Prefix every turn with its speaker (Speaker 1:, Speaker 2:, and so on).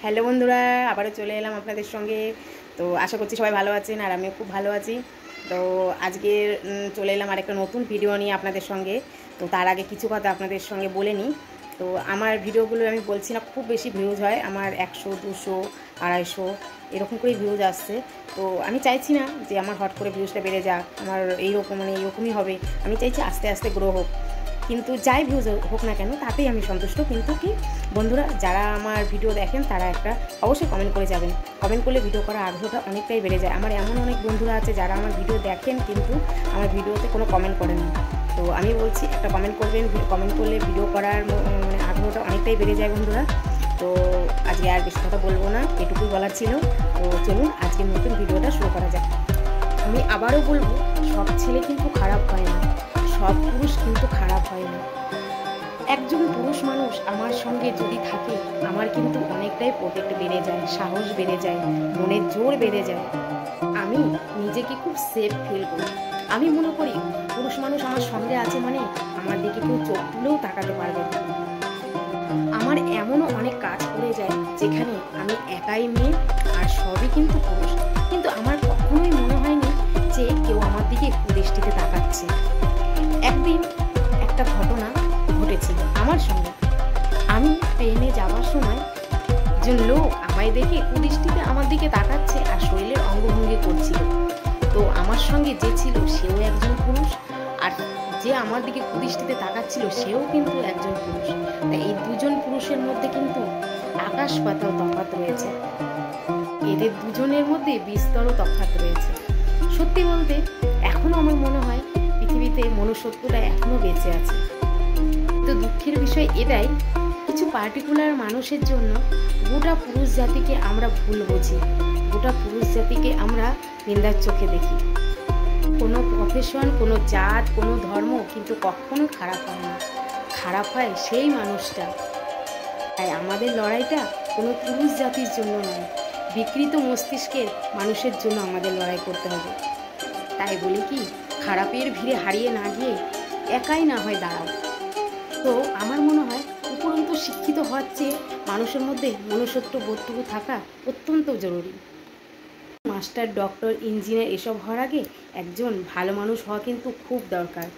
Speaker 1: Hello বন্ধুরা, আবারও চলে এলাম আপনাদের সঙ্গে। তো আশা করছি সবাই ভালো আছেন আর আমিও খুব ভালো আছি। তো আজকে চলে এলাম আরেকটা নতুন ভিডিও নিয়ে আপনাদের সঙ্গে। তো তার আগে কিছু কথা আপনাদের সঙ্গে বলে নিই। তো আমার ভিডিওগুলো আমি বলছি না খুব বেশি ভিউজ হয়, আমার 100, 200, 250 এরকম করেই ভিউজ আসছে। তো আমি চাইছি না যে আমার হট করে ভিউজটা বেড়ে যাক, আমার এইরকমই হবে। আমি চাইছি আস্তে আস্তে গ্রো হোক, কিন্তু যাই ভিউজ হোক না কেন তাতেই আমি সন্তুষ্ট। কিন্তু কি বন্ধুরা, যারা আমার ভিডিও দেখেন তারা একটা অবশ্যই কমেন্ট করে যাবেন। কমেন্ট করলে ভিডিও করার আগ্রহটা অনেকটাই বেড়ে যায়। আমার এমন অনেক বন্ধুরা আছে যারা আমার ভিডিও দেখেন কিন্তু আমার ভিডিওতে কোনো কমেন্ট করেন না। তো আমি বলছি একটা কমেন্ট করবেন, কমেন্ট করলে ভিডিও করার মানে আগ্রহটা অনেকটাই বেড়ে যায় বন্ধুরা। তো আজকে আর বেশি কথা বলবো না, এটুকুই বলার ছিল। তো চলুন আজকে নতুন ভিডিওটা শুরু করা যাক। আমি আবারও বলবো, সব ছেলে কিন্তু খারাপ হয় না, সব পুরুষ কিন্তু খারাপ হয় না। একজন পুরুষ মানুষ আমার সঙ্গে যদি থাকে, আমার কিন্তু অনেকটাই প্রোটেক্ট বেড়ে যায়, সাহস বেড়ে যায়, মনের জোর বেড়ে যায়। আমি নিজেকে খুব সেফ ফিল করি। আমি মনে করি পুরুষ মানুষ আমার সঙ্গে আছে মানে আমার দিকে কেউ চোখ তুলেও তাকাতে পারবে না। আমার এমনও অনেক কাজ করে যায় যেখানে আমি একাই মেয়ে আর সবই কিন্তু পুরুষ, কিন্তু আমার কখনোই মনে হয়নি যে কেউ আমার দিকে দৃষ্টিতে তাকাচ্ছে। একদিন একটা ঘটনা ঘটেছিল আমার সঙ্গে। আমি ট্রেনে যাওয়ার সময় একজন লোক আমায় দেখে কুদৃষ্টিতে আমার দিকে তাকাচ্ছে আর শরীরের অঙ্গভঙ্গি করছিল। তো আমার সঙ্গে যে ছিল সেও একজন পুরুষ, আর যে আমার দিকে কুদৃষ্টিতে তাকাচ্ছিল সেও কিন্তু একজন পুরুষ। তাই এই দুজন পুরুষের মধ্যে কিন্তু আকাশ পাতাল তফাৎ রয়েছে। এদের দুজনের মধ্যে বিস্তর তফাৎ রয়েছে। সত্যি বলতে এখনো আমার মনে হয় পৃথিবীতে মনুষ্যত্বটা এখনো বেঁচে আছে। তো দুঃখের বিষয় এটাই, কিছু পার্টিকুলার মানুষের জন্য গোটা পুরুষ জাতিকে আমরা ভুল বুঝি, গোটা পুরুষ জাতিকে আমরা নিন্দার চোখে দেখি। কোনো প্রফেশন, কোনো জাত, কোনো ধর্ম কিন্তু কখনো খারাপ হয় না, খারাপ হয় সেই মানুষটা। তাই আমাদের লড়াইটা কোনো পুরুষ জাতির জন্য নয়, বিকৃত মস্তিষ্কের মানুষের জন্য আমাদের লড়াই করতে হবে। তাই বলি কি, খারাপের ভিড়ে হারিয়ে না গিয়ে একাই না হয় দাঁড়াও। তো আমার মনে হয় উপরন্তু শিক্ষিত হওয়ার চেয়ে মানুষের মধ্যে মনুষ্যত্ব বোধটুকু থাকা অত্যন্ত জরুরি। মাস্টার, ডক্টর, ইঞ্জিনিয়ার এসব হওয়ার আগে একজন ভালো মানুষ হওয়া কিন্তু খুব দরকার।